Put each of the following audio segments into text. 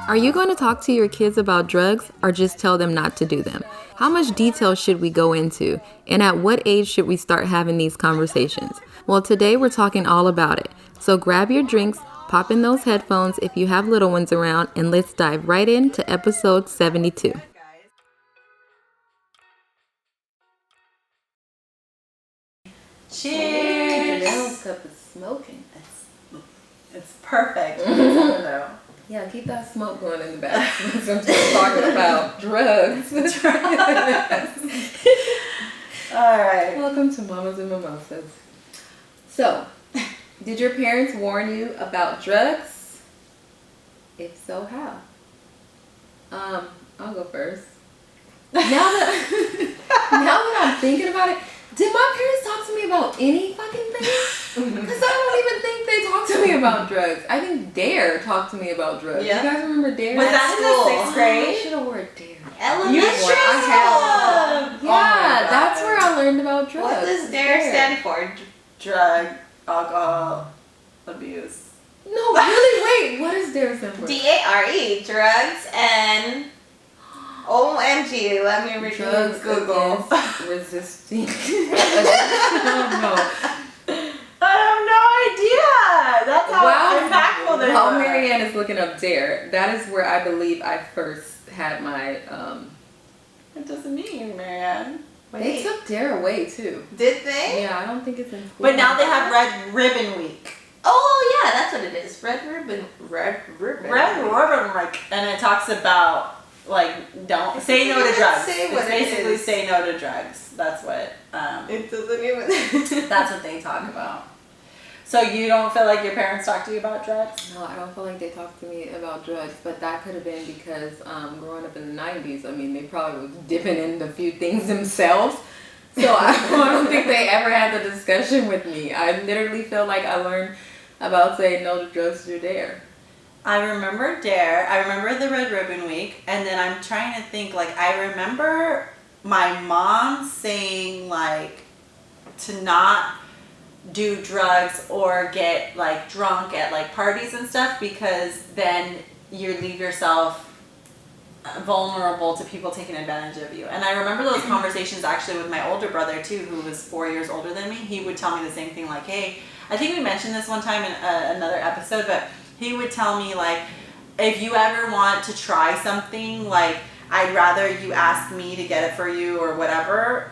Are you going to talk to your kids about drugs or just tell them not to do them? How much detail should we go into? And at what age should we start having these conversations? Well, today we're talking all about it. So grab your drinks, pop in those headphones if you have little ones around, and let's dive right into episode 72. Cheers! Janelle's cup is smoking. It's perfect. Yeah, keep that smoke going in the back since we're talking about drugs. All right. Welcome to Mamas and Mimosas. So, did your parents warn you about drugs? If so, how? I'll go first. Now that I'm thinking about it, did my parents talk to me about any fucking thing? Because I don't even think they talked to me about drugs. I think Dare talked to me about drugs. Yeah. You guys remember Dare? Was that in the 6th I grade? should have worn Dare. Elementary school. Yeah, that's where I learned about drugs. What does DARE stand for? Drug, alcohol, abuse. No, really, wait. What does Dare stand for? DARE, drugs and OMG, let me read Drugs Google. Resisting. I I have no idea. That's how impactful they While were. Marianne is looking up Dare, that is where I believe I first had my. What does it mean, Marianne? They took Dare away too. Did they? Yeah, I don't think it's in school. But now they have Red Ribbon Week. Oh yeah, that's what it is. Red ribbon. Red Ribbon Week. And it talks about, like, don't say no to drugs. Say what It's it basically is. say no to drugs. That's what It doesn't even. that's what they talk about. So you don't feel like your parents talk to you about drugs? No, I don't feel like they talked to me about drugs, but that could have been because growing up in the 90s, I mean, they probably was dipping in a few things themselves. So I don't think they ever had the discussion with me. I literally feel like I learned about saying no to drugs through Dare. I remember DARE. I remember the Red Ribbon Week. And then I'm trying to think, like, I remember my mom saying, like, to not do drugs or get, like, drunk at, like, parties and stuff, because then you leave yourself vulnerable to people taking advantage of you. And I remember those conversations actually with my older brother too, who was 4 years older than me. He would tell me the same thing, like, hey, I think we mentioned this one time in another episode, but he would tell me, like, if you ever want to try something, like, I'd rather you ask me to get it for you or whatever,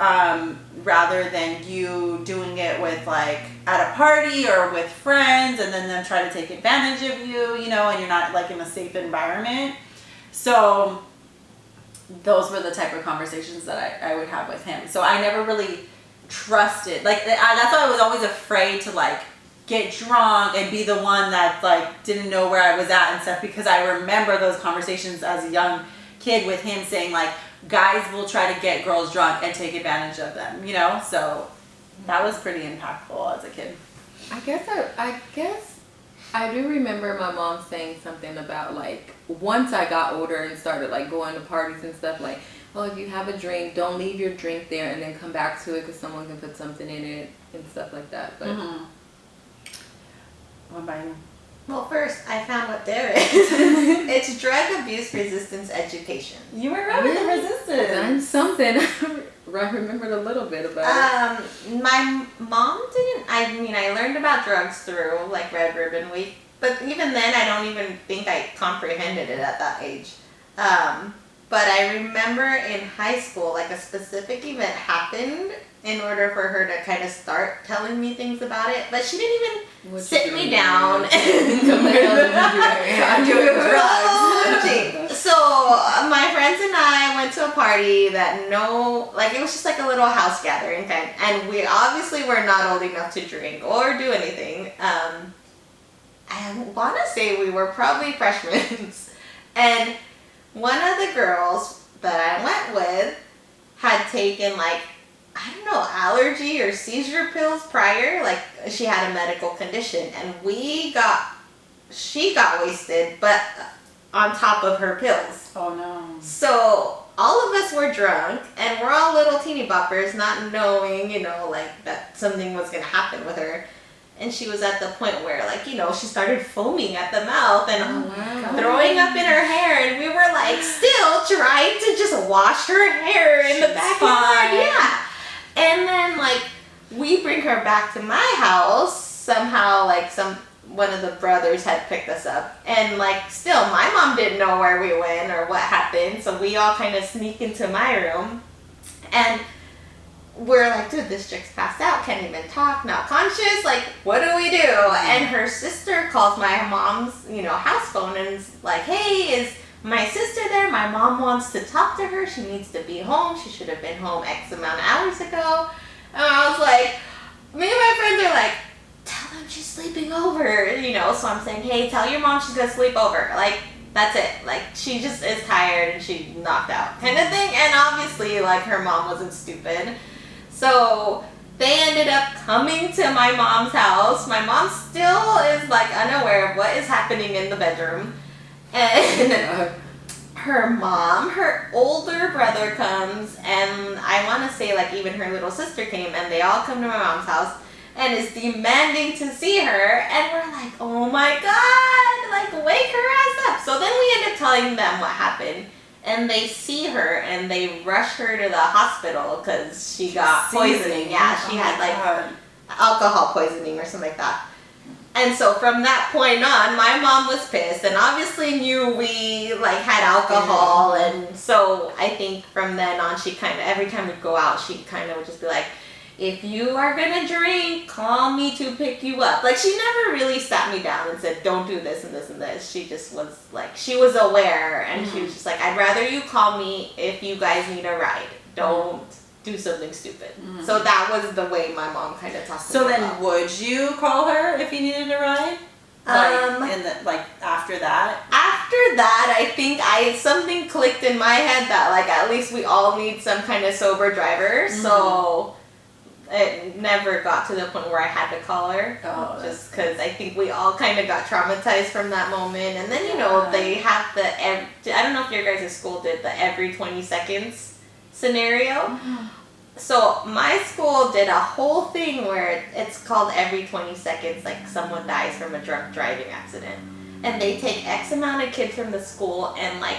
rather than you doing it with, like, at a party or with friends and then them try to take advantage of you, you know, and you're not, like, in a safe environment. So those were the type of conversations that I would have with him. So I never really trusted, like, that's why I was always afraid to, like, get drunk and be the one that, like, didn't know where I was at and stuff, because I remember those conversations as a young kid with him saying, like, guys will try to get girls drunk and take advantage of them, you know? So that was pretty impactful as a kid. I guess I do remember my mom saying something about, like, once I got older and started, like, going to parties and stuff, like, well, if you have a drink, don't leave your drink there and then come back to it because someone can put something in it and stuff like that. But What about you? Well, first I found what DARE is. It's Drug Abuse Resistance Education. You remember the resistance. done something. I remembered a little bit about My mom didn't. I mean, I learned about drugs through, like, Red Ribbon Week, but even then, I don't even think I comprehended it at that age. But I remember in high school, like, a specific event happened in order for her to kind of start telling me things about it, but she didn't even sit me down and I'm doing drugs. So my friends and I went to a party that it was just like a little house gathering kind, and we obviously were not old enough to drink or do anything. I want to say we were probably freshmen, and one of the girls that I went with had taken, like, I don't know, allergy or seizure pills prior. Like, she had a medical condition, and she got wasted, but on top of her pills. Oh no. So all of us were drunk, and we're all little teeny boppers, not knowing, you know, like, that something was going to happen with her. And she was at the point where, like, you know, she started foaming at the mouth and wow. throwing up in her hair. And we were, like, still trying to just wash her hair in the backyard. Yeah. And then, like, we bring her back to my house. Somehow, like, one of the brothers had picked us up. And, like, still, my mom didn't know where we went or what happened. So we all kind of sneak into my room. And we're like, dude, this chick's passed out, can't even talk, not conscious, like, what do we do? And her sister calls my mom's, you know, house phone and is like, hey, is my sister there? My mom wants to talk to her. She needs to be home. She should have been home X amount of hours ago. And I was like, me and my friends are like, tell them she's sleeping over, you know? So I'm saying, hey, tell your mom she's gonna sleep over. Like, that's it. Like, she just is tired and she knocked out kind of thing. And obviously, like, her mom wasn't stupid. So they ended up coming to my mom's house. My mom still is, like, unaware of what is happening in the bedroom. And her mom, her older brother comes, and I want to say, like, even her little sister came, and they all come to my mom's house and is demanding to see her. And we're like, oh my God, like, wake her ass up. So then we end up telling them what happened. And they see her and they rush her to the hospital because she got poisoning. Yeah, she had like alcohol poisoning or something like that. And so from that point on, my mom was pissed and obviously knew we like had alcohol. And so I think from then on, she kind of, every time we'd go out, she kind of would just be like, if you are gonna drink, call me to pick you up. Like, she never really sat me down and said, don't do this and this and this. She just was like, she was aware and she was just like, I'd rather you call me if you guys need a ride. Don't do something stupid. So that was the way my mom kind of talked to me. So then would you call her if you needed a ride? Like, after that? After that, I think something clicked in my head that, like, at least we all need some kind of sober driver. So it never got to the point where I had to call her. Just because I think we all kind of got traumatized from that moment. And then, you know, they have I don't know if your guys' school did the every 20 seconds scenario. So my school did a whole thing where it's called every 20 seconds, like someone dies from a drunk driving accident. And they take X amount of kids from the school and, like,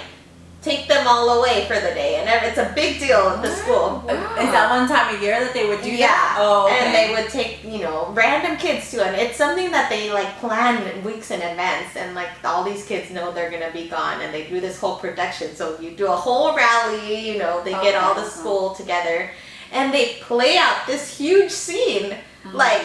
take them all away for the day, and it's a big deal at the school. Is that one time a year that they would do that? Yeah. Oh, okay. And they would take, you know, random kids too, and it's something that they, like, plan weeks in advance, and, like, all these kids know they're gonna be gone, and they do this whole production. So you do a whole rally, you know, they get all the school together, and they play out this huge scene, like,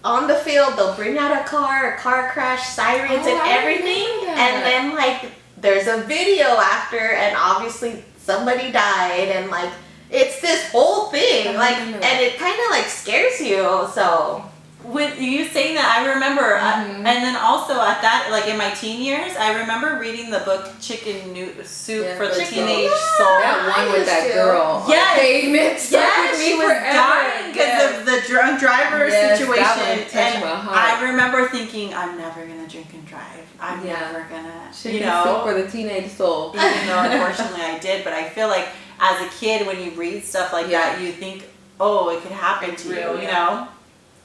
on the field. They'll bring out a car crash, sirens and everything, and then, like, there's a video after, and obviously somebody died, and, like, it's this whole thing, like, and it kind of, like, scares you. So with you saying that, I remember, and then also at that, like, in my teen years, I remember reading the book Chicken Soup for the Teenage Soul. That one with that girl. Yes. Pavement. Yes, she was dying because of the drunk driver situation. That one touched my heart. I remember thinking, I'm never gonna drink and drive. I'm never gonna, Chicken Soup for the Teenage Soul. Even though unfortunately I did, but I feel like as a kid, when you read stuff like that, you think, oh, it could happen to you, you know?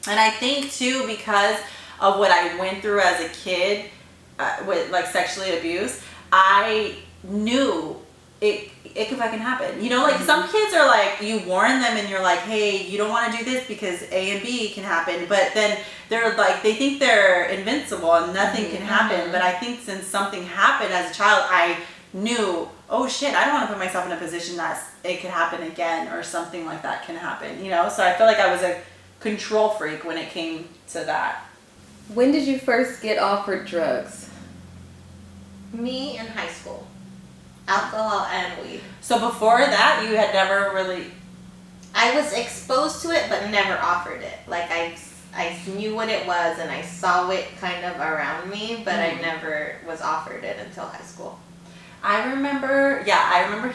And I think too, because of what I went through as a kid with, like, sexually abused, I knew it could fucking happen. You know, like, some kids are like, you warn them and you're like, hey, you don't want to do this because A and B can happen. But then they're like, they think they're invincible and nothing can happen. But I think since something happened as a child, I knew, oh shit, I don't want to put myself in a position that it could happen again or something like that can happen, you know? So I feel like I was a control freak when it came to that. When did you first get offered drugs? me in high school. Alcohol and weed. So before that, you had never really... I was exposed to it, but never offered it. Like, I knew what it was, and I saw it kind of around me, but I never was offered it until high school. I remember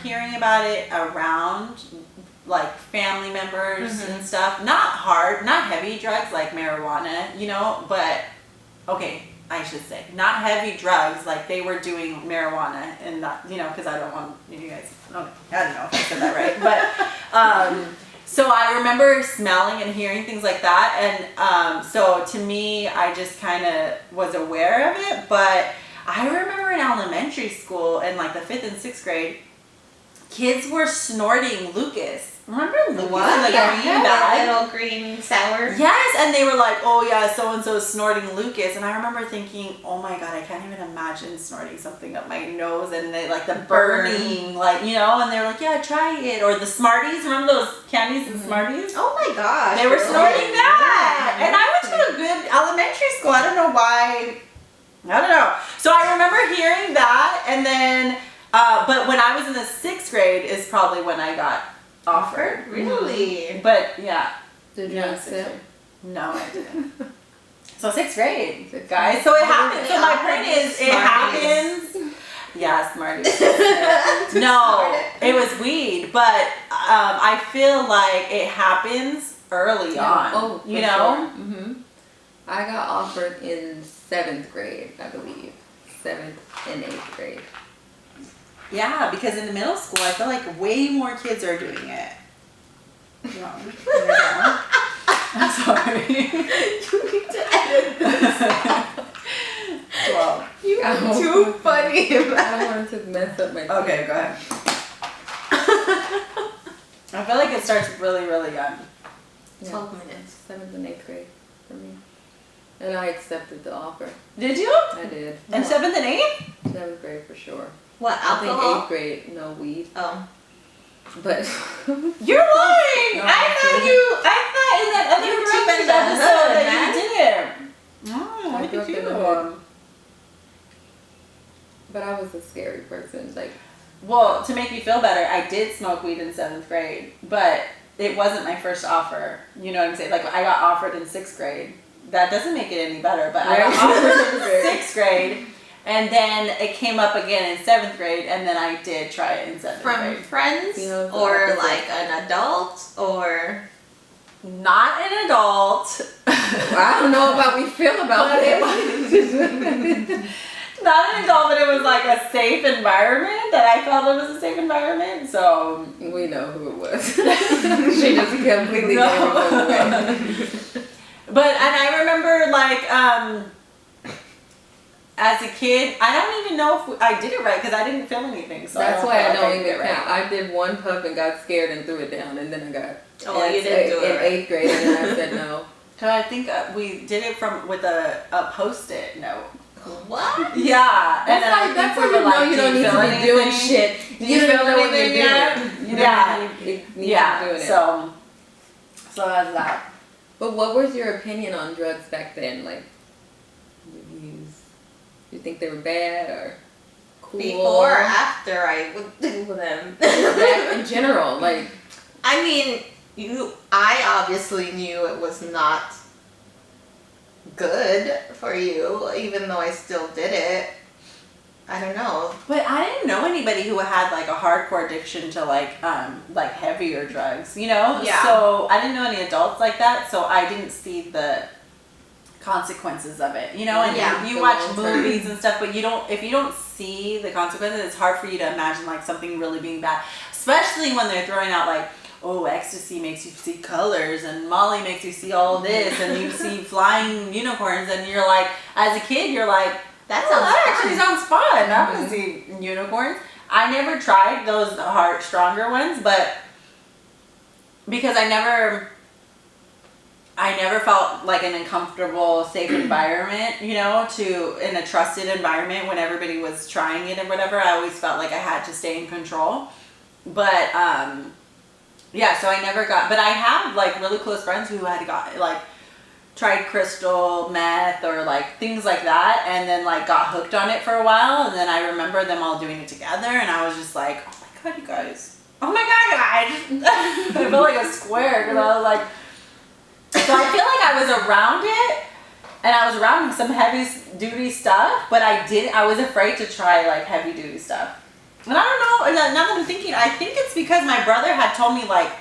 hearing about it around, like, family members and stuff. Not hard, not heavy drugs like marijuana, you know, but, okay, I should say, not heavy drugs, like they were doing marijuana and not, you know, because I don't want you guys, I don't know if I said that right, but So I remember smelling and hearing things like that, and so to me, I just kind of was aware of it. But I remember in elementary school, in like the 5th and 6th grade, kids were snorting Lucas. Remember Lucas in the green bag? Little green sour. Yes, and they were like, "Oh yeah, so and so is snorting Lucas," and I remember thinking, "Oh my god, I can't even imagine snorting something up my nose and they, like the burning, like you know." And they were like, "Yeah, try it," or the Smarties. Remember those candies and Smarties? Oh my gosh. They were snorting that, and I went to a good elementary school. I don't know why. I don't know. So I remember hearing that, and then, but when I was in the 6th grade is probably when I got offered. Really? But yeah. Did you accept? No, I didn't. So 6th grade, guys. So it happens. So my point is, it happens. Yeah, Smarties. No, it was weed, but I feel like it happens early on. Oh, you know. Sure. Mm-hmm. I got offered in 7th grade, I believe. 7th and 8th grade. Yeah, because in the middle school, I feel like way more kids are doing it. No. I'm sorry. You need to edit this out. Well, You are too funny I about don't want to mess up my teeth. okay, go ahead. I feel like it starts really, really young. 12 minutes. 7th and 8th grade for me. And I accepted the offer. Did you? I did. In 7th and 8th? 7th grade for sure. What, I think alcohol? 8th grade, no weed. Oh. But You're lying! No, I thought in that other You grew up in Christmas the episode hood, that you did. Oh, I look grew at up in the you. hood. But I was a scary person. Like, Well, to make you feel better, I did smoke weed in 7th grade, but it wasn't my first offer. You know what I'm saying? Like, I got offered in 6th grade. That doesn't make it any better, but I got offered in 6th grade, and then it came up again in 7th grade, and then I did try it in 7th From grade. friends? You know, Or opposite. like an adult? Or... Not an adult. I don't know about we feel about it. Not an adult, but it was like a safe environment that I felt it was a safe environment. So We know who it was. She just completely gave it away. But and I remember like as a kid, I don't even know if I did it right because I didn't feel anything. So That's why I feel don't like did even it count. I did one puff and got scared and threw it down, and then I got Oh, you didn't do it in right. 8th grade, and then I said no. So I think we did it with a Post-it note. What? Yeah, and then I That's think how we you were know like, you "Do don't need feel to be doing anything? shit. Do You feel don't know what you're anything yet?" doing. You Yeah. don't need to be Yeah. doing it. So that's that. But what was your opinion on drugs back then? Like, reviews? You think they were bad or cool? Before or after I would do them. Back in general, like, I mean, I obviously knew it was not good for you, even though I still did it. I don't know. But I didn't know anybody who had like a hardcore addiction to like heavier drugs, you know? Yeah. So I didn't know any adults like that, so I didn't see the consequences of it, you know? And Yeah. you The watch long term. movies and stuff, but if you don't see the consequences, it's hard for you to imagine like something really being bad. Especially when they're throwing out like, oh, ecstasy makes you see colors and Molly makes you see all this and you see flying unicorns and you're like, as a kid, you're like, That oh, sounds that fun. actually sounds fun. I want to see unicorns. I never tried those stronger ones, but because I never felt like an uncomfortable, safe environment, you know, in a trusted environment when everybody was trying it and whatever. I always felt like I had to stay in control. But yeah, so I never got. But I have like really close friends who had got like tried crystal meth or like things like that, and then like got hooked on it for a while. And then I remember them all doing it together, and I was just like, oh my god, you guys! Oh my god, guys! I felt like a square because I was like. So I feel like I was around it, and I was around some heavy duty stuff, but I was afraid to try like heavy duty stuff. And I don't know, now that I'm thinking, I think it's because my brother had told me like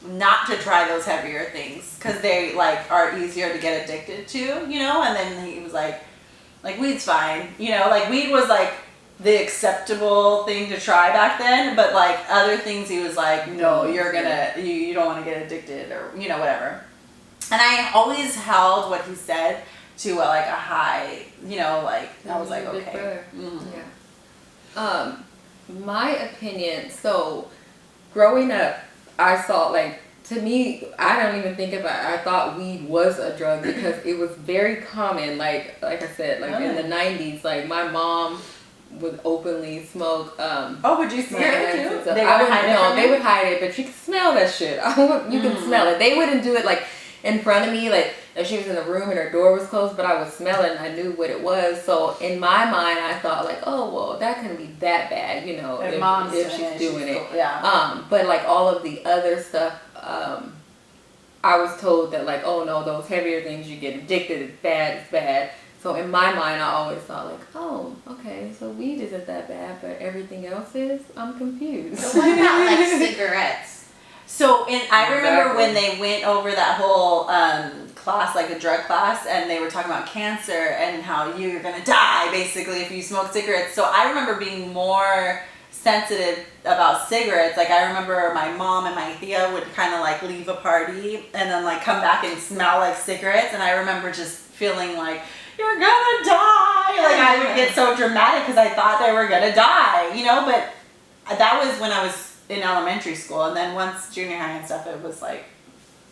not to try those heavier things because they like are easier to get addicted to, you know? And then he was like weed's fine, you know? Like weed was like the acceptable thing to try back then, but like other things he was like, no, you're gonna, you don't want to get addicted or, you know, whatever. And I always held what he said to like a high, you know, like I was like, okay. Yeah. My opinion, so growing up, I saw like, to me, I don't even think about it. I thought weed was a drug because it was very common. Like I said, like in the 90s, like my mom would openly smoke. Would you see it too? They would hide it, but you could smell that shit. You can smell it. They wouldn't do it like in front of me, like if she was in a room and her door was closed, but I would smell it and I knew what it was. So in my mind, I thought like, oh well, that couldn't be that bad, you know, if she's doing it. Cool. Yeah. But like all of the other stuff, I was told that like, oh no, those heavier things you get addicted, it's bad. So in my mind, I always thought like, oh, okay, so weed isn't that bad, but everything else is. I'm confused. So what about like cigarettes? So I remember when they went over that whole class, like the drug class, and they were talking about cancer and how you're gonna die basically if you smoke cigarettes. So I remember being more sensitive about cigarettes. Like I remember my mom and my Thea would kind of like leave a party and then like come back and smell like cigarettes, and I remember just feeling like, you're gonna die. Like I would get so dramatic because I thought they were gonna die, you know. But that was when I was in elementary school, and then once junior high and stuff, it was like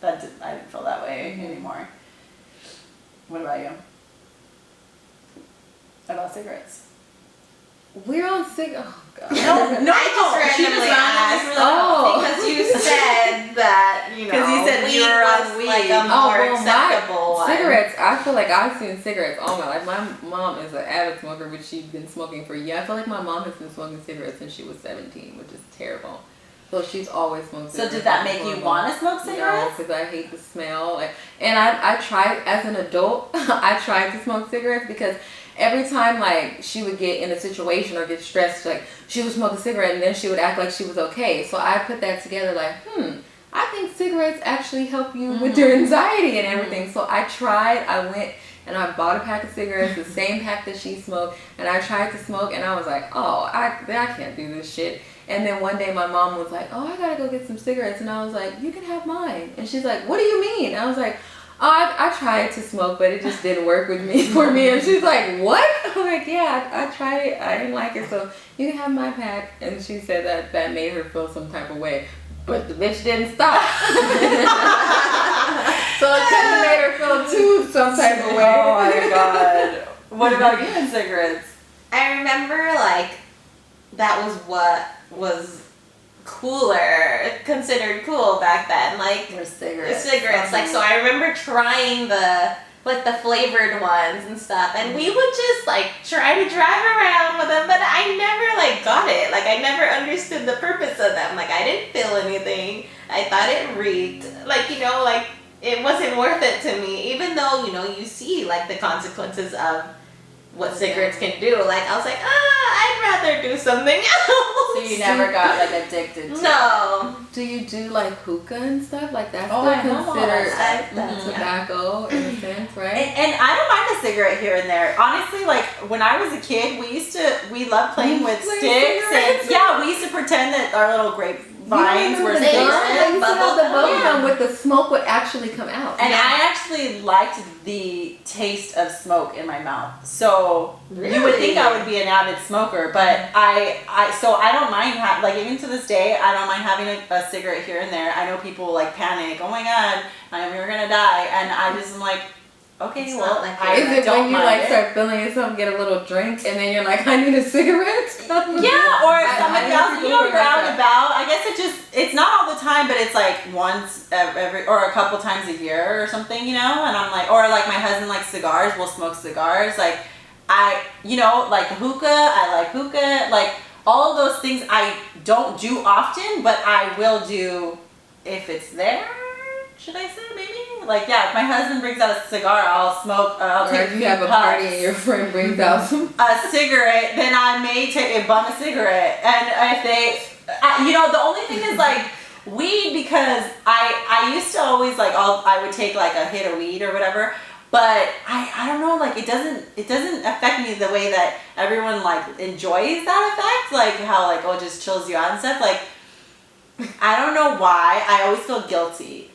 I didn't feel that way anymore. What about you? About cigarettes? We're on cigarettes. Oh god. No, I just randomly asked. Because you said that, you know, because you said weed you were on was weed. like a more acceptable one. Cigarettes, I feel like I've seen cigarettes all my life. My mom is an avid smoker, but she's been smoking for years. I feel like my mom has been smoking cigarettes since she was 17, which is terrible. So she's always smoked cigarettes. So did that make you want to smoke cigarettes? No, because I hate the smell. And I tried, as an adult, I tried to smoke cigarettes because every time like she would get in a situation or get stressed, like she would smoke a cigarette and then she would act like she was okay. So I put that together like, I think cigarettes actually help you with your anxiety and everything. So I tried, I went and I bought a pack of cigarettes, the same pack that she smoked, and I tried to smoke and I was like, oh, I can't do this shit. And then one day my mom was like, oh, I gotta go get some cigarettes. And I was like, you can have mine. And she's like, what do you mean? And I was like, oh, I tried to smoke, but it just didn't work for me. And she's like, what? I'm like, yeah, I tried it. I didn't like it. So you can have my pack. And she said that made her feel some type of way. But the bitch didn't stop. So it couldn't have made her feel too some type of way. Oh my god. What about you and cigarettes? I remember like that was what was considered cool back then, like cigarettes. Like, so I remember trying the flavored ones and stuff, and we would just like try to drive around with them, but I never like got it. Like I never understood the purpose of them. Like I didn't feel anything. I thought it reeked. Like, you know, like it wasn't worth it to me, even though, you know, you see like the consequences of what cigarettes can do. Like I was like, I'd rather do something else. So you never got like addicted to No. Do you do like hookah and stuff? Like that's I still know all that considered stuff. tobacco in a sense, right? And I don't mind a cigarette here and there. Honestly, like when I was a kid, we loved playing with sticks, and yeah, we used to pretend that our little grapevines were the cigarettes. bubble gum with the smoke would actually come out. And I actually liked the taste of smoke in my mouth. So you would think I would be an avid smoker, but so I don't mind like even to this day, I don't mind having a cigarette here and there. I know people like panic, oh my god, we're gonna die, and I just am like, okay, it's well, like is it when you like start feeling yourself, get a little drink, and then you're like, I need a cigarette? Yeah, or something else. You know, you're out and about. I guess it's not all the time, but it's like once every, or a couple times a year or something, you know. And I'm like, or like my husband likes cigars. We'll smoke cigars. Like like hookah. I like hookah. Like all of those things I don't do often, but I will do if it's there. Should I say maybe? Like, yeah, if my husband brings out a cigar, I'll smoke. I'll take if you have a party and your friend brings out a cigarette, then I may take a bum a cigarette. And if they, you know, the only thing is like weed, because I used to always like I would take like a hit of weed or whatever, But I don't know, like it doesn't affect me the way that everyone like enjoys that effect, like how like, oh, it just chills you out and stuff. Like I don't know why I always feel guilty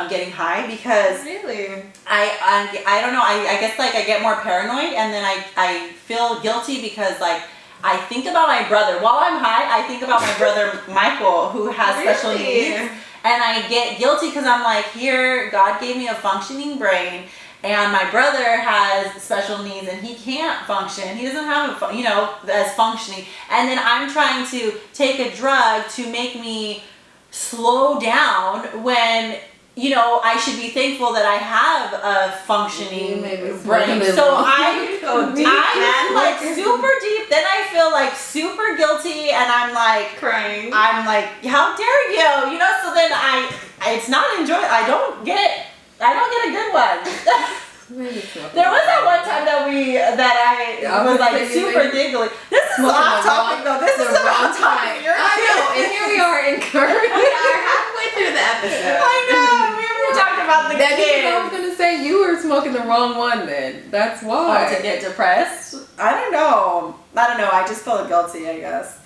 getting high, because Really? I don't know, I guess like I get more paranoid, and then I feel guilty because like I think about my brother while I'm high. I think about my brother Michael, who has special needs, and I get guilty because I'm like, here, God gave me a functioning brain, and my brother has special needs and he can't function. He doesn't have as functioning, and then I'm trying to take a drug to make me slow down when I should be thankful that I have a functioning brain. So I'm like super deep. Then I feel like super guilty, and I'm like Crying. I'm like, how dare you? So then it's not enjoy. I don't get a good one. There was that one time that I was like super giggly. This is off topic though. This is off topic. I know, and here we are encouraging. We are halfway through the episode. I know. We were talking about the kids. I was gonna say you were smoking the wrong one then. That's why. To get depressed? I don't know. I just feel guilty, I guess.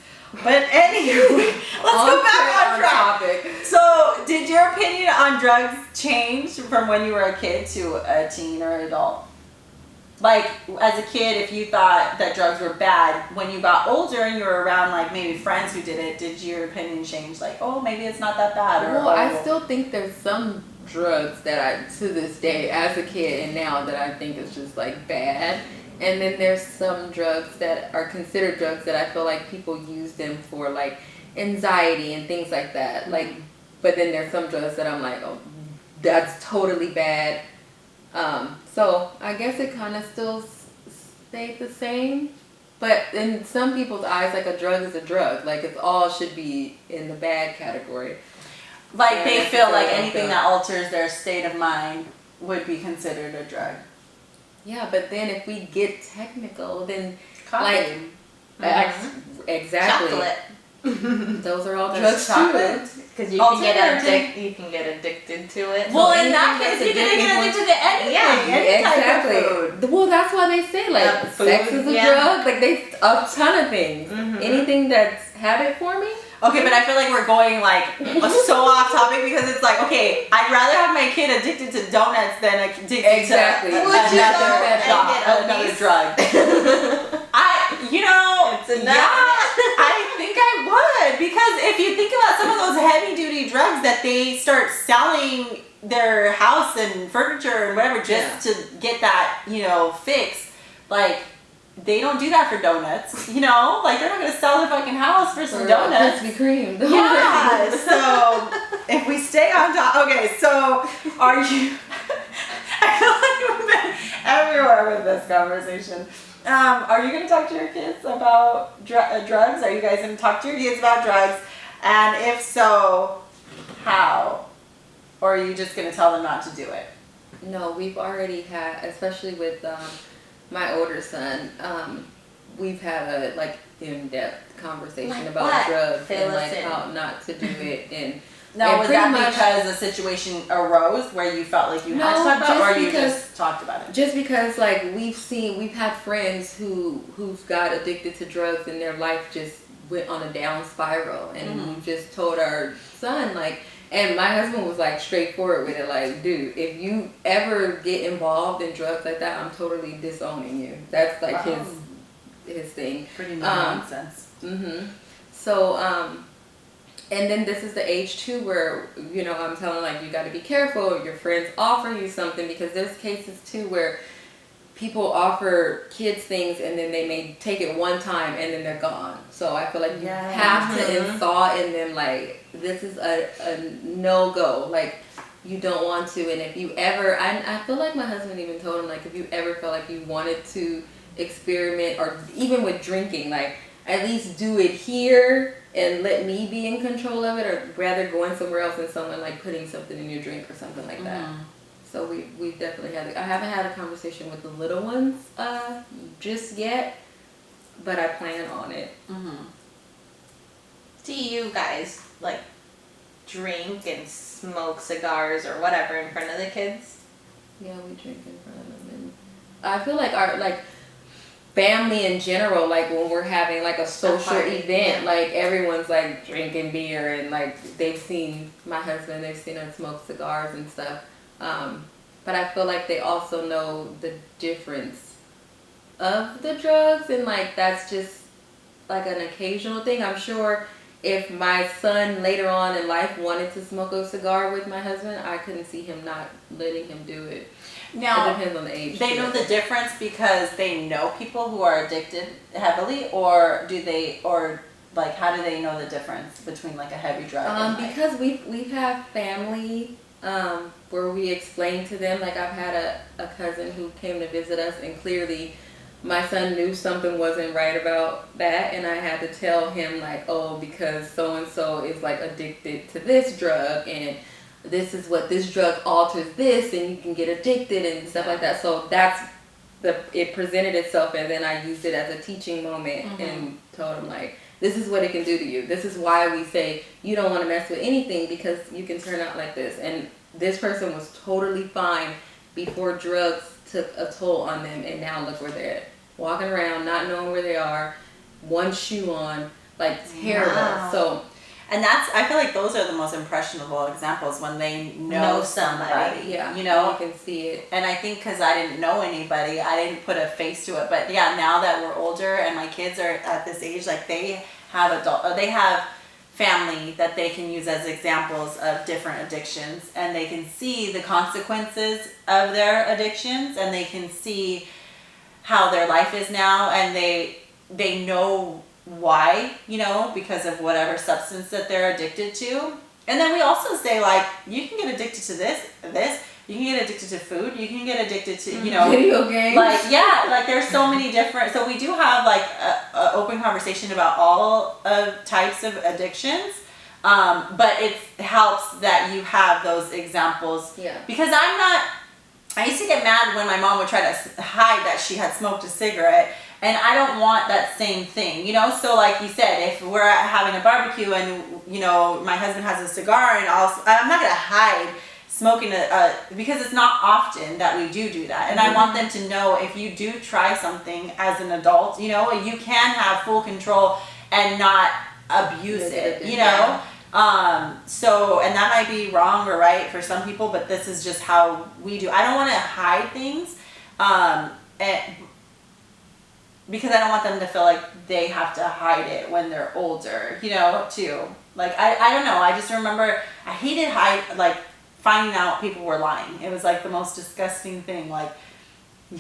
But anyway, let's go back on track. So, did your opinion on drugs change from when you were a kid to a teen or adult? Like, as a kid, if you thought that drugs were bad, when you got older and you were around, like, maybe friends who did it, did your opinion change? Like, oh, maybe it's not that bad? Well, I still think there's some drugs that to this day, as a kid and now, that I think is just, like, bad. And then there's some drugs that are considered drugs that I feel like people use them for, like, anxiety and things like that. Like, but then there's some drugs that I'm like, oh, that's totally bad. So I guess it kind of still stayed the same. But in some people's eyes, like, a drug is a drug. Like, it all should be in the bad category. Like, they feel like anything that alters their state of mind would be considered a drug. Yeah, but then if we get technical, then Coffee. Exactly. Chocolate. Those are all There's drugs chocolate. too. Because you can get addicted to it. Well, in that case, you can get addicted to anything. Yeah, any type of food. Well, that's why they say, like, sex is a drug. Like, a ton of things. Anything that's habit forming. Okay, but I feel like we're going like so off topic, because it's like, okay, I'd rather have my kid addicted to donuts than addicted to another drug. I think I would, because if you think about some of those heavy duty drugs that they start selling their house and furniture and whatever just to get that, fix, like, they don't do that for donuts, like, they're not going to sell their fucking house for some donuts. Krispy Kreme. Yeah, so if we stay on top, okay, so are you, I feel like we've been everywhere with this conversation. Are you going to talk to your kids about drugs? Are you guys going to talk to your kids about drugs? And if so, how? Or are you just going to tell them not to do it? No, we've already had, especially with my older son, we've had a in-depth conversation about drugs and how not to do it. And now, was that because a situation arose where you felt like you had to talk about it, or you just talked about it? Just because, like, we've had friends who've got addicted to drugs and their life just went on a down spiral, and we just told our son, like, and my husband was like straightforward with it, like, dude, if you ever get involved in drugs like that, I'm totally disowning you. That's like his thing. Pretty nonsense. So, and then this is the age too where, I'm telling, like, you got to be careful if your friends offer you something, because there's cases too where people offer kids things and then they may take it one time and then they're gone. So I feel like you have to install in them, like, this is a no-go. Like, you don't want to. And if you ever, I feel like my husband even told him, like, if you ever felt like you wanted to experiment, or even with drinking, like, at least do it here and let me be in control of it, or rather going somewhere else and someone, like, putting something in your drink or something like that. So we've definitely I haven't had a conversation with the little ones just yet, but I plan on it. Do you guys, like, drink and smoke cigars or whatever in front of the kids? Yeah, we drink in front of them, and I feel like our family in general, like when we're having like a social event, like everyone's like drinking beer and like they've seen my husband, they've seen us smoke cigars and stuff. But I feel like they also know the difference of the drugs, and like that's just like an occasional thing. I'm sure if my son later on in life wanted to smoke a cigar with my husband, I couldn't see him not letting him do it. Now, it depends on the age. They know the difference because they know people who are addicted heavily, or do they, or like how do they know the difference between like a heavy drug? And because we have family where we explain to them. Like I've had a cousin who came to visit us, and clearly my son knew something wasn't right about that, and I had to tell him like, oh, because so and so is like addicted to this drug, and this is what this drug alters this, and you can get addicted and stuff like that. So that's it presented itself, and then I used it as a teaching moment and told him like, this is what it can do to you. This is why we say you don't want to mess with anything, because you can turn out like this. And this person was totally fine before drugs took a toll on them, and now look where they're at. Walking around, not knowing where they are, one shoe on, like terrible. Wow. So, and that's, I feel like those are the most impressionable examples, when they know somebody. Yeah, you know, you can see it. And I think because I didn't know anybody, I didn't put a face to it. But yeah, now that we're older and my kids are at this age, like they have family that they can use as examples of different addictions, and they can see the consequences of their addictions, and they can see how their life is now, and they know why, you know, because of whatever substance that they're addicted to. And then we also say like, you can get addicted to this, you can get addicted to food, you can get addicted to, you know, video games. Like, yeah, like there's so many different, so we do have like a open conversation about all of types of addictions. But it helps that you have those examples. Yeah. Because I used to get mad when my mom would try to hide that she had smoked a cigarette, and I don't want that same thing, you know? So like you said, if we're having a barbecue and, you know, my husband has a cigar, and I'm not going to hide smoking because it's not often that we do that. And I want them to know, if you do try something as an adult, you know, you can have full control and not abuse it, you know? So, and that might be wrong or right for some people, but this is just how we do. I don't want to hide things, because I don't want them to feel like they have to hide it when they're older, you know, too. Like, I don't know. I just remember I hated finding out people were lying. It was like the most disgusting thing. Like,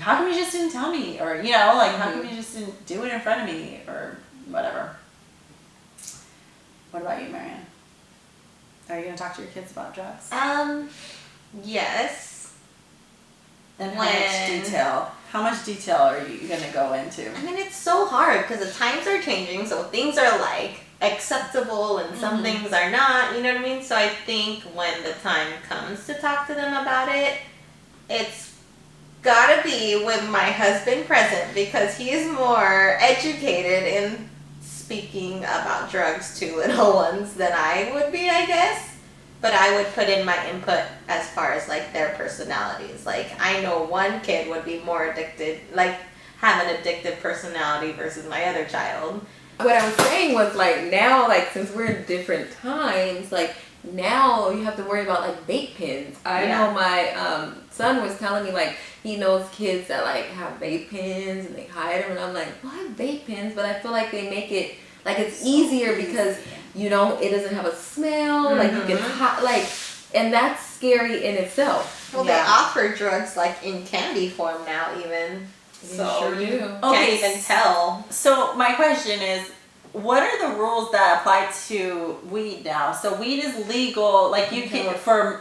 how come you just didn't tell me? Or, you know, like, how come you just didn't do it in front of me? Or whatever. What about you, Marianne? Are you going to talk to your kids about drugs? Yes. And how much detail are you going to go into? I mean, it's so hard because the times are changing, so things are like acceptable and some things are not, you know what I mean? So I think when the time comes to talk to them about it, it's gotta be with my husband present, because he is more educated in speaking about drugs to little ones than I would be, I guess. But I would put in my input as far as like their personalities. Like, I know one kid would be more addicted, like have an addictive personality versus my other child. What I was saying was like, now, like, since we're in different times, like now you have to worry about like vape pens. I know my son was telling me like he knows kids that like have vape pens and they hide them, and I'm like, well, I have vape pens, but I feel like they make it like it's easier because you don't, it doesn't have a smell, like you can and that's scary in itself. Well, they offer drugs like in candy form now, even. So sure do. Can't even tell. So my question is, what are the rules that apply to weed now? So weed is legal, like you can for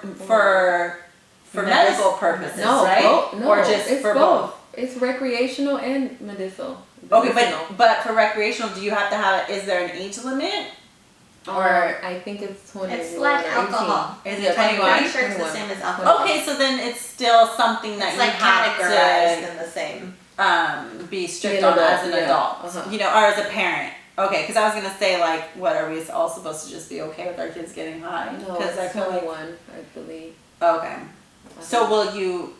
medical purposes, right? No, or just it's for both. It's recreational and medicinal. Okay, but for recreational, do you have to have? Is there an age limit? Or I think it's 21. It's like alcohol. Is it 21? I'm sure it's the same as alcohol. Okay, so then it's still something that it's you like have categorized in the same. Be strict on as an adult, you know, or as a parent. Okay, because I was gonna say like, what are we all supposed to just be okay with our kids getting high? No, because it's 21, I believe. Okay, so will you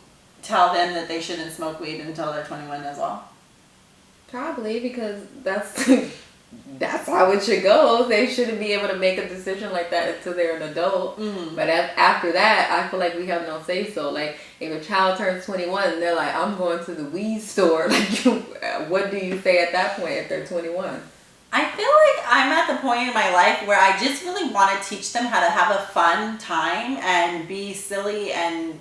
tell them that they shouldn't smoke weed until they're 21 as well? Probably, because that's how it should go. They shouldn't be able to make a decision like that until they're an adult. But after that, I feel like we have no say so. Like, if a child turns 21, they're like, I'm going to the weed store. Like, what do you say at that point if they're 21? I feel like I'm at the point in my life where I just really want to teach them how to have a fun time and be silly and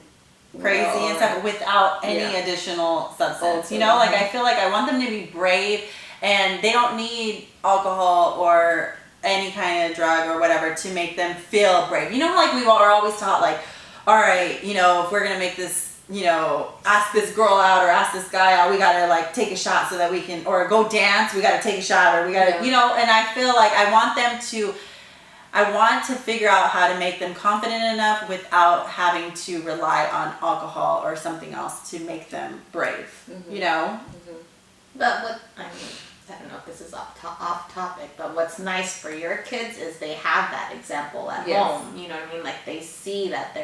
crazy and stuff without any additional substance. You know, like I feel like I want them to be brave, and they don't need alcohol or any kind of drug or whatever to make them feel brave. You know, like we are always taught, like, all right, you know, if we're going to make this, you know, ask this girl out or ask this guy out, we got to like take a shot so that we can, or go dance, we got to take a shot, or we got to, you know, and I feel like I want to figure out how to make them confident enough without having to rely on alcohol or something else to make them brave, you know? But what, I mean, I don't know if this is off topic, but what's nice for your kids is they have that example at home. You know what I mean? Like, they see that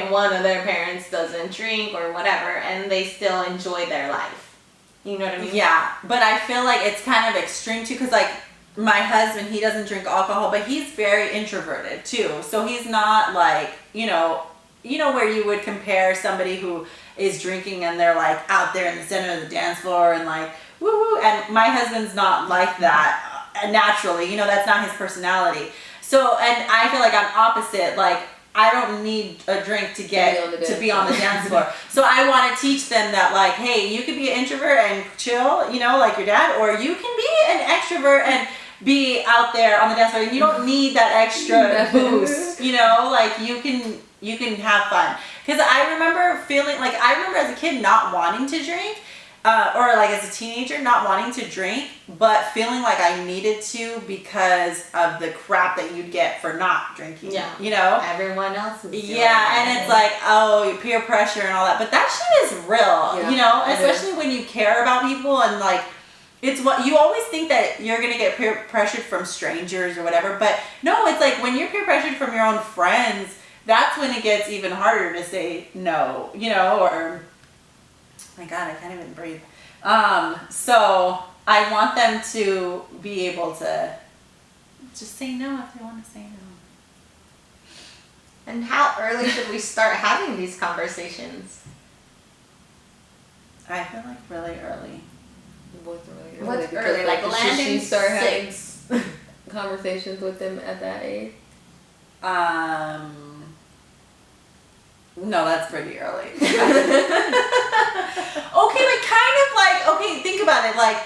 one of their parents doesn't drink or whatever, and they still enjoy their life. You know what I mean? Yeah, but I feel like it's kind of extreme too, because like my husband, he doesn't drink alcohol, but he's very introverted too. So he's not like, you know where you would compare somebody who is drinking and they're like out there in the center of the dance floor and like woo-hoo, and my husband's not like that naturally. You know, that's not his personality. So, and I feel like I'm opposite. Like, I don't need a drink to be on the dance floor. So I want to teach them that, like, hey, you could be an introvert and chill, you know, like your dad, or you can be an extrovert and be out there on the dance floor. And you don't need that extra boost, you know, like you can have fun. Because I remember as a kid not wanting to drink, or like as a teenager not wanting to drink, but feeling like I needed to because of the crap that you'd get for not drinking. Yeah. You know? Everyone else is doing and it's like, oh, peer pressure and all that. But that shit is real, you know? Especially when you care about people, and like, it's what you always think that you're going to get peer pressured from strangers or whatever. But no, it's like when you're peer pressured from your own friends, that's when it gets even harder to say no, you know, or, oh my God, I can't even breathe. So I want them to be able to just say no if they want to say no. And how early should we start having these conversations? I feel like really early. What's early? What's early? Like landing should she start 6. having conversations with them at that age? No, that's pretty early. Okay, but kind of like, okay, think about it. Like,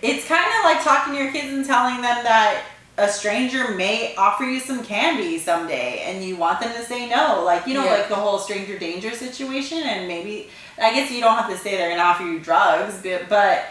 it's kind of like talking to your kids and telling them that a stranger may offer you some candy someday and you want them to say no. Like, you know, like the whole stranger danger situation. And maybe, I guess you don't have to say they're going to offer you drugs, but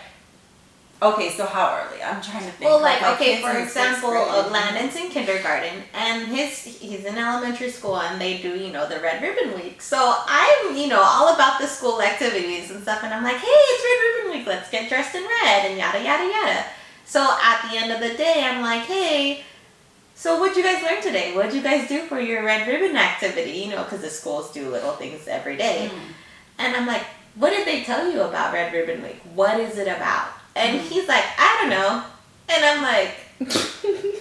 okay, so how early? I'm trying to think. Well, like okay, for example, Landon's in kindergarten, and he's in elementary school, and they do, you know, the Red Ribbon Week. So I'm, you know, all about the school activities and stuff, and I'm like, hey, it's Red Ribbon Week, let's get dressed in red, and yada yada yada. So at the end of the day, I'm like, hey, so what'd you guys learn today? What'd you guys do for your Red Ribbon activity? You know, because the schools do little things every day. And I'm like, what did they tell you about Red Ribbon Week? What is it about? And he's like, I don't know. And I'm like,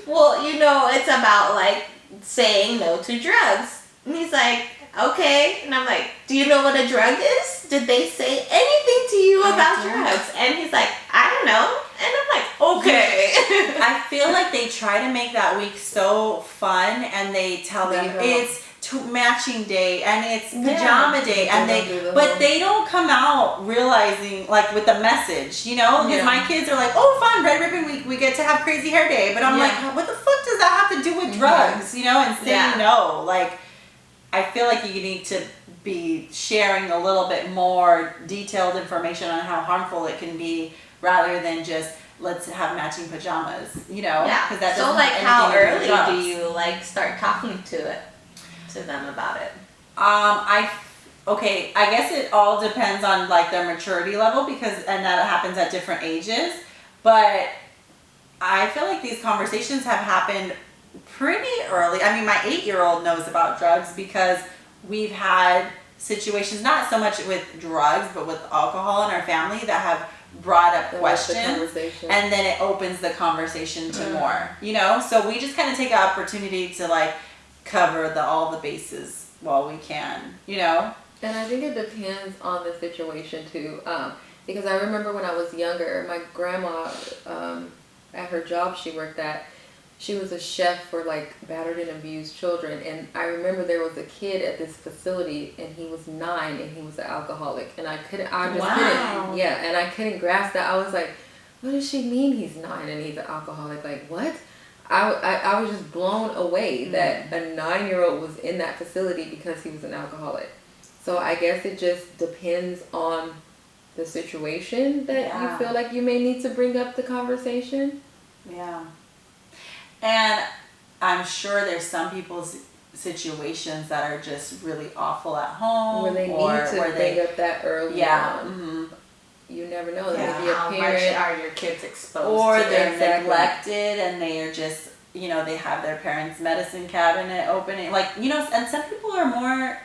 well, you know, it's about like saying no to drugs. And he's like, okay. And I'm like, do you know what a drug is? Did they say anything to you about drugs? And he's like, I don't know. And I'm like, okay. I feel like they try to make that week so fun, and they tell them it's matching day and it's pajama day, and they don't come out realizing, like, with the message, you know, because my kids are like, oh, fun, Red Ribbon Week, we get to have crazy hair day, but I'm like, what the fuck does that have to do with drugs, you know, and saying no? Like, I feel like you need to be sharing a little bit more detailed information on how harmful it can be, rather than just let's have matching pajamas, you know? Yeah. That so like, how early do you like start talking to them about it? I guess it all depends on like their maturity level, and that happens at different ages. But I feel like these conversations have happened pretty early. I mean, my 8-year-old knows about drugs because we've had situations, not so much with drugs, but with alcohol in our family that have brought up questions, and then it opens the conversation to more, you know? So we just kind of take an opportunity to like cover all the bases while we can, you know? And I think it depends on the situation too. Because I remember when I was younger, my grandma, at her job she worked at, she was a chef for like battered and abused children. And I remember there was a kid at this facility and he was 9 and he was an alcoholic. And I just couldn't grasp that. I was like, what does she mean he's 9 and he's an alcoholic? Like, what? I was just blown away that a 9-year-old was in that facility because he was an alcoholic. So I guess it just depends on the situation that you feel like you may need to bring up the conversation. Yeah. And I'm sure there's some people's situations that are just really awful at home. Where they need to bring up that early on. Mm-hmm. You never know. Yeah. Maybe a How parent, much are your kids exposed or to they're neglected and they are just, you know, they have their parents' medicine cabinet opening. Like, you know, and some people are more,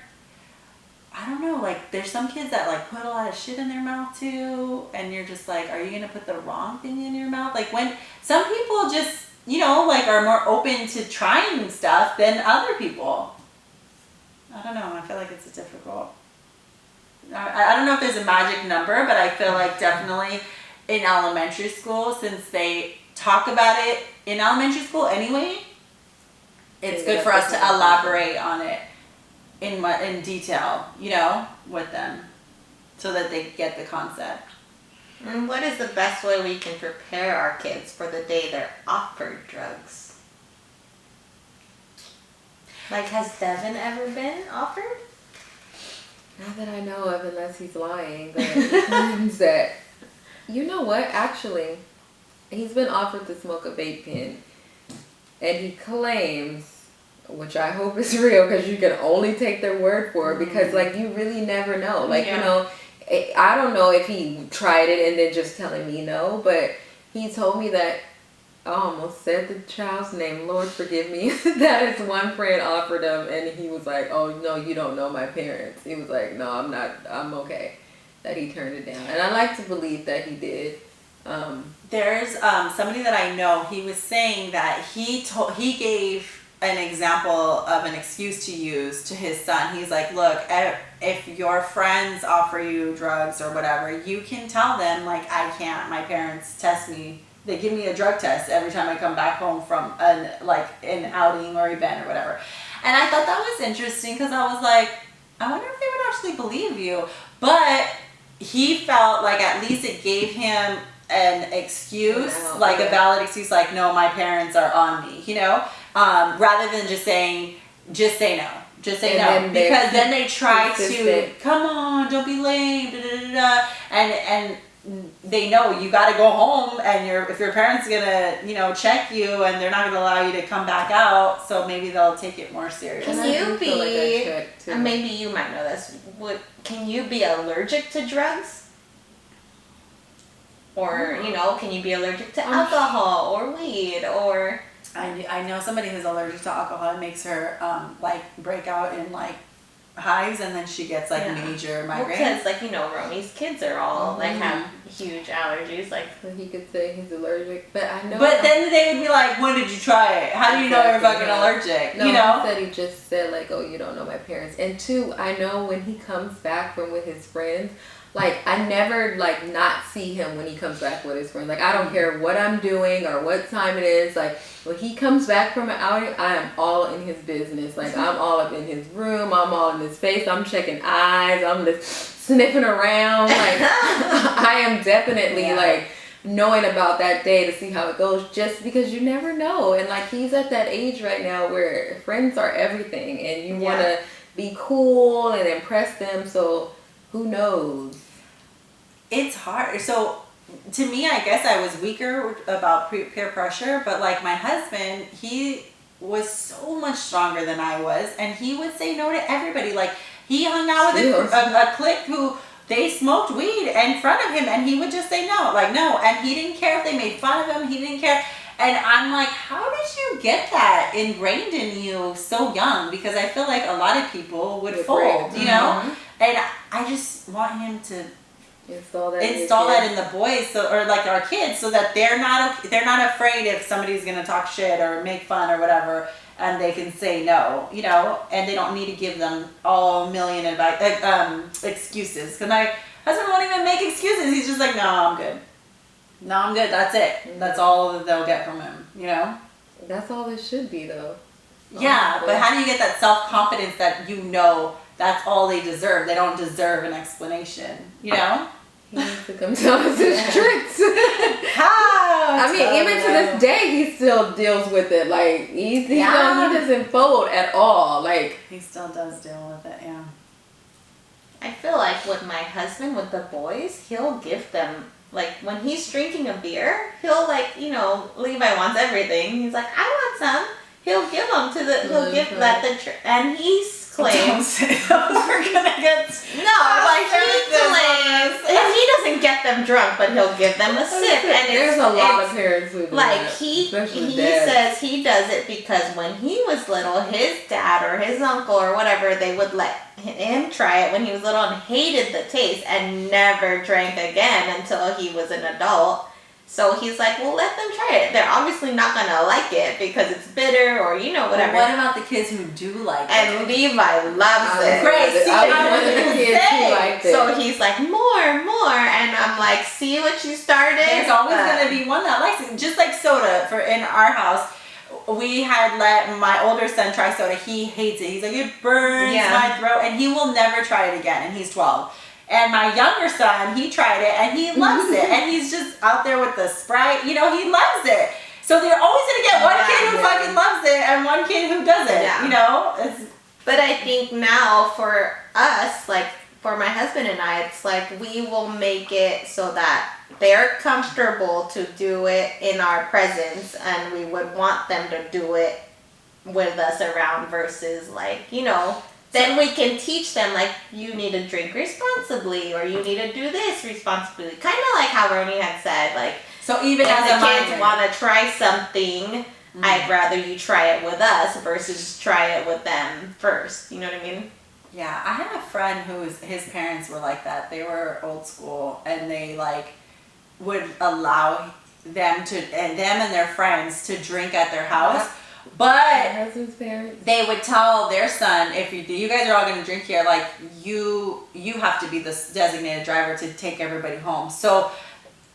I don't know, like there's some kids that like put a lot of shit in their mouth too, and you're just like, are you gonna put the wrong thing in your mouth? Like when some people just, you know, like are more open to trying stuff than other people. I don't know, I feel like it's difficult. I don't know if there's a magic number, but I feel like definitely in elementary school, since they talk about it in elementary school anyway, it's good for us to elaborate on it in detail, you know, with them, so that they get the concept. And what is the best way we can prepare our kids for the day they're offered drugs? Like, has Devin ever been offered? not that I know of, unless he's lying, but it means that, you know what, actually, he's been offered to smoke a vape pen, and he claims, which I hope is real, because you can only take their word for it, because like you really never know. Like, you know, I don't know if he tried it and then just telling me no, but he told me that, I almost said the child's name, Lord forgive me, that his one friend offered him, and he was like, oh no, you don't know my parents. He was like, no, I'm okay, that he turned it down. And I like to believe that he did. There's somebody that I know, he was saying that he gave an example of an excuse to use to his son. He's like, look, if your friends offer you drugs or whatever, you can tell them, like, I can't, my parents test me, they give me a drug test every time I come back home from an outing or event or whatever. And I thought that was interesting, because I was like, I wonder if they would actually believe you. But he felt like at least it gave him an excuse, like a valid excuse, like, no, my parents are on me, you know, rather than just saying, just say no. Just say no, because then they try to, come on, don't be lame, da, da, da, da. And they know you got to go home, and if your parents gonna, you know, check you, and they're not gonna allow you to come back out, so maybe they'll take it more serious. Can you be, and maybe you might know this, can you be allergic to drugs? Or, you know, can you be allergic to alcohol or weed or... I know somebody who's allergic to alcohol. It makes her break out in like hives, and then she gets like major migraines. Because like, you know, Roni's kids are all like have huge allergies. Like, so he could say he's allergic, but I know. But then they would be like, "When did you try it? How do you know you're fucking allergic?" No, you know. He just said like, "Oh, you don't know my parents." And two, I know when he comes back from with his friends. Like, I never, like, not see him when he comes back with his friends. Like, I don't care what I'm doing or what time it is. Like, when he comes back from an outing, I am all in his business. Like, I'm all up in his room. I'm all in his face. I'm checking eyes. I'm just sniffing around. Like, I am definitely, like, knowing about that day to see how it goes, just because you never know. And, like, he's at that age right now where friends are everything. And you want to be cool and impress them. So... who knows? It's hard. So, to me, I guess I was weaker about peer pressure, but like my husband, he was so much stronger than I was, and he would say no to everybody. Like, he hung out with a clique who they smoked weed in front of him, and he would just say no, like no, and he didn't care if they made fun of him. He didn't care. And I'm like, how did you get that ingrained in you so young? Because I feel like a lot of people would fold, you know? And I just want him to install that in the boys, or like our kids, so that they're not afraid if somebody's gonna talk shit or make fun or whatever, and they can say no, you know, and they don't need to give them all a million excuses. Because my husband won't even make excuses. He's just like, no, I'm good. No, I'm good. That's it. That's all that they'll get from him, you know? That's all it should be, though. Yeah, but how do you get that self-confidence that you know that's all they deserve? They don't deserve an explanation, you know? He needs to come tell us his tricks. How? I mean, even to this day, he still deals with it. Like, he doesn't fold at all. Like, he still does deal with it, yeah. I feel like with my husband, with the boys, he'll give them, like, when he's drinking a beer, he'll, like, you know, Levi wants everything. He's like, I want some. He'll give them to and he's claims. We're gonna get he doesn't get them drunk, but he'll give them a sip. And there's a lot of parents who do like that, he says he does it because when he was little, his dad or his uncle or whatever, they would let him try it when he was little and hated the taste and never drank again until he was an adult. So he's like, well, let them try it. They're obviously not going to like it because it's bitter or, you know, whatever. But what about the kids who do like it? And Levi loves it. Great. See, I was one of the kids who liked it. So he's like, more. And I'm like, see what you started? There's always going to be one that likes it. Just like soda in our house. We had let my older son try soda. He hates it. He's like, it burns my throat. And he will never try it again. And he's 12. And my younger son, he tried it and he loves it. And he's just out there with the Sprite. You know, he loves it. So they're always going to get one kid who fucking loves it and one kid who doesn't, you know? But I think now for us, like for my husband and I, it's like we will make it so that they're comfortable to do it in our presence and we would want them to do it with us around versus like, you know, then we can teach them, like, you need to drink responsibly, or you need to do this responsibly. Kind of like how Roni had said, like, so even if as the a kids minor want to try something, I'd rather you try it with us versus try it with them first. You know what I mean? Yeah, I had a friend his parents were like that. They were old school, and they, like, would allow them and their friends to drink at their house. But they would tell their son, if you guys are all going to drink here, like, you have to be the designated driver to take everybody home. So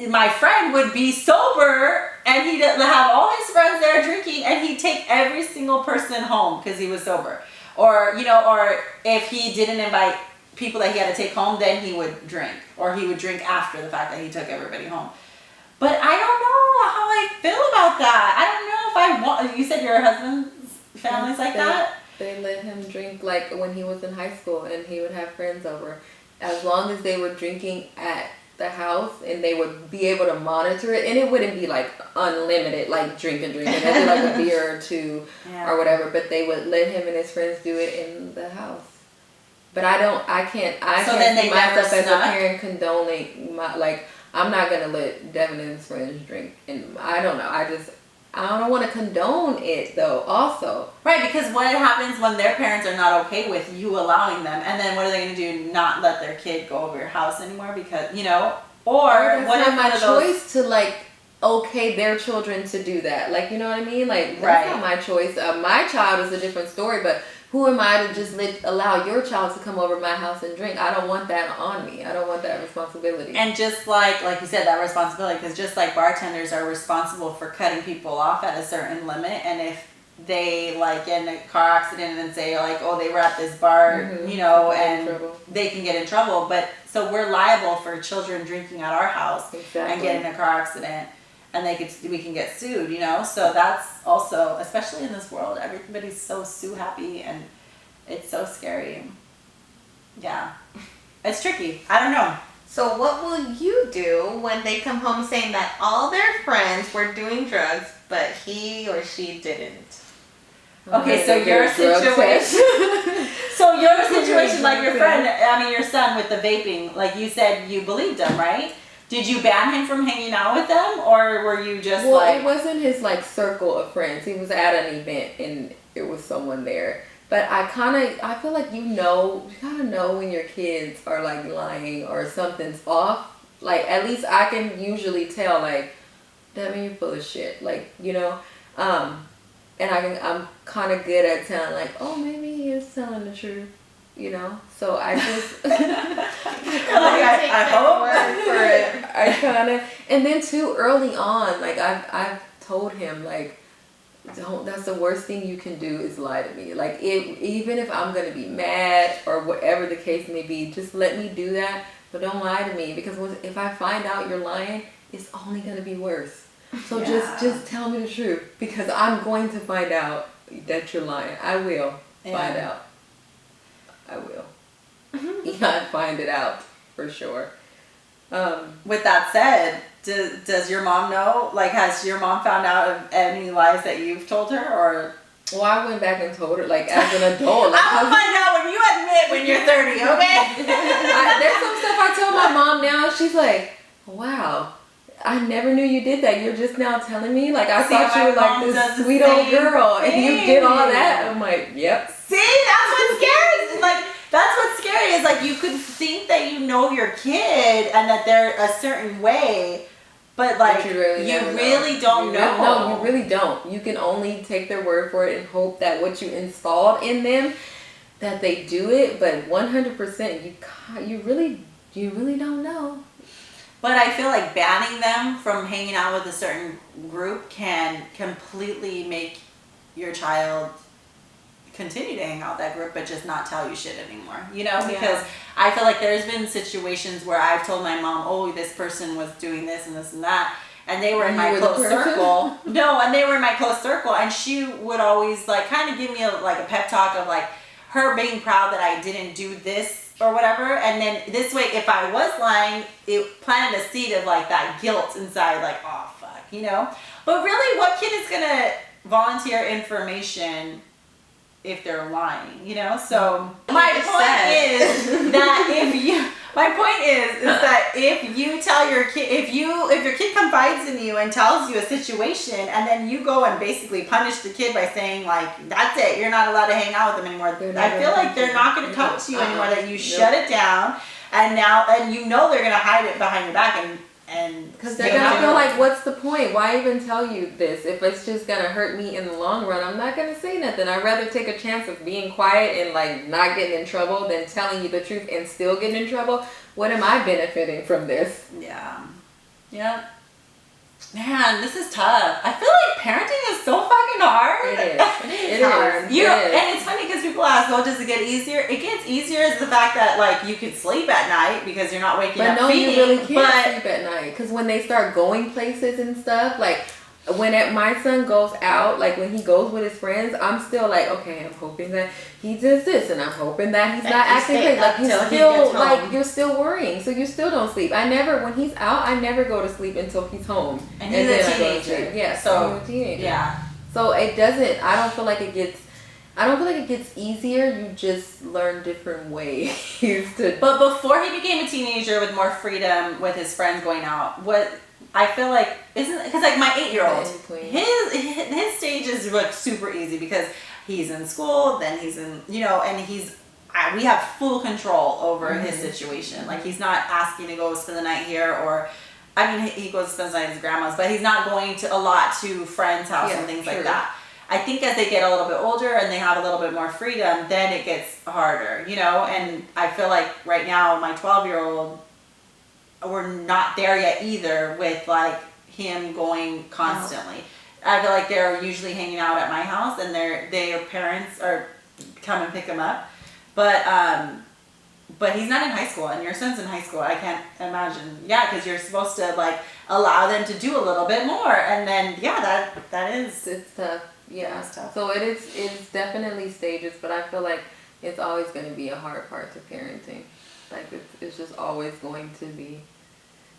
my friend would be sober and he'd have all his friends there drinking and he'd take every single person home because he was sober. Or, you know, or if he didn't invite people that he had to take home, then he would drink. Or he would drink after the fact that he took everybody home. But I don't know how I feel about that. I don't know if I want. You said your husband's family's like that? They let him drink like when he was in high school and he would have friends over. As long as they were drinking at the house and they would be able to monitor it, and it wouldn't be like unlimited, like drinking, and then like a beer or two or whatever, but they would let him and his friends do it in the house. But I can't see myself as a parent condoning I'm not gonna let Devin and his friends drink, and I don't know. I don't want to condone it though. Also, right? Because what happens when their parents are not okay with you allowing them, and then what are they gonna do? Not let their kid go over your house anymore because or what if my choice to okay their children to do that? Like, you know what I mean? Like, that's not my choice. My child is a different story, but who am I to just allow your child to come over my house and drink? I don't want that on me. I don't want that responsibility. And just like you said, that responsibility, because just like bartenders are responsible for cutting people off at a certain limit, and if they get in a car accident and say they were at this bar, and they can get in trouble. But so we're liable for children drinking at our house and get in a car accident. And we can get sued, So that's also, especially in this world, everybody's so sue happy, and it's so scary. Yeah, it's tricky. I don't know. So what will you do when they come home saying that all their friends were doing drugs, but he or she didn't? Okay, so your situation. So your situation, like your friend, your son with the vaping, like you said, you believed him, right? Did you ban him from hanging out with them, or were you just Well, like? it wasn't his like circle of friends. He was at an event and it was someone there. But I feel like you gotta know when your kids are like lying or something's off. Like at least I can usually tell like, that means you're full of shit. Like, and I'm kind of good at telling like, oh, maybe he is telling the truth. So I just I hope. word for it. I kind of, and then too early on, like I've told him like, that's the worst thing you can do is lie to me. Like even if I'm gonna be mad or whatever the case may be, just let me do that, but don't lie to me, because if I find out you're lying, it's only gonna be worse. So just tell me the truth, because I'm going to find out that you're lying. I will find out. I will. Yeah, find it out for sure. With that said, does your mom know? Like, has your mom found out of any lies that you've told her, or? Well, I went back and told her, like, as an adult. Like, I will find out when you admit when you're 30, okay? There's some stuff I tell my mom now. She's like, wow, I never knew you did that. You're just now telling me? Like, I thought you were like this sweet old girl, and you did all that. I'm like, yep. See, that's what's scary. Like, that's what's scary is like you could think that you know your kid and that they're a certain way, but like you really don't know. No, you really don't. You can only take their word for it and hope that what you installed in them, that they do it. But 100%, you really don't know. But I feel like banning them from hanging out with a certain group can completely make your child continue to hang out with that group, but just not tell you shit anymore, because I feel like there's been situations where I've told my mom, oh, this person was doing this and this and that, and they were in my close circle. No, and they were in my close circle, and she would always like kind of give me a pep talk of like her being proud that I didn't do this or whatever, and then this way if I was lying, it planted a seed of like that guilt inside, like, oh fuck, but really what kid is gonna volunteer information if they're lying, So my point is that if you tell your kid, if your kid confides in you and tells you a situation, and then you go and basically punish the kid by saying like, that's it, you're not allowed to hang out with them anymore, I feel like they're not going to come to you anymore, that you shut it down, and they're going to hide it behind your back, and because they're gonna feel like, what's the point? Why even tell you this if it's just gonna hurt me in the long run? I'm not gonna say nothing. I'd rather take a chance of being quiet and like not getting in trouble than telling you the truth and still getting in trouble. What am I benefiting from this? Yeah. Man, this is tough. I feel like parenting is so fucking hard. It is hard. And it's funny because people ask, oh, does it get easier? It gets easier is the fact that like you can sleep at night because you're not waking up feeding. You really can't sleep at night, because when they start going places and stuff, like when my son goes out, like when he goes with his friends, I'm still like, okay, I'm hoping that he does this, and I'm hoping that he's not acting crazy. Like you're still worrying, so you still don't sleep. When he's out, I never go to sleep until he's home. And he's a teenager. Yeah, so he's a teenager. Yeah. So it doesn't. I don't feel like it gets easier. You just learn different ways to. But before he became a teenager with more freedom with his friends going out, what I feel like because like my 8-year-old, his stage is like super easy because he's in school, then he's in and we have full control over his situation. Like he's not asking to go spend the night here, or I mean he goes to spend the night at his grandma's, but he's not going to a lot to friends' house and things like that. I think as they get a little bit older and they have a little bit more freedom, then it gets harder, and I feel like right now my 12-year-old, we're not there yet either with like him going constantly. I feel like they're usually hanging out at my house and their parents are come and pick him up. But he's not in high school, and your son's in high school. I can't imagine. Yeah, because you're supposed to like allow them to do a little bit more, and then it's tough. Yeah, it's tough. So it's definitely stages, but I feel like it's always going to be a hard part to parenting. Like it's just always going to be.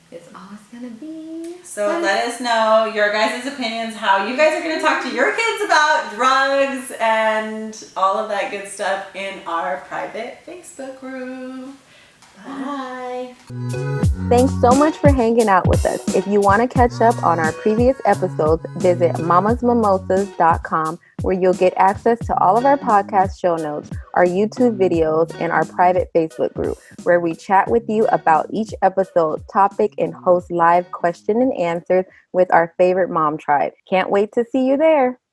It's always going to be. So let us know your guys' opinions, how you guys are going to talk to your kids about drugs and all of that good stuff in our private Facebook group. Bye. Thanks so much for hanging out with us. If you want to catch up on our previous episodes, visit mamasmimosas.com, where you'll get access to all of our podcast show notes, our YouTube videos, and our private Facebook group, where we chat with you about each episode topic and host live question and answers with our favorite mom tribe. Can't wait to see you there.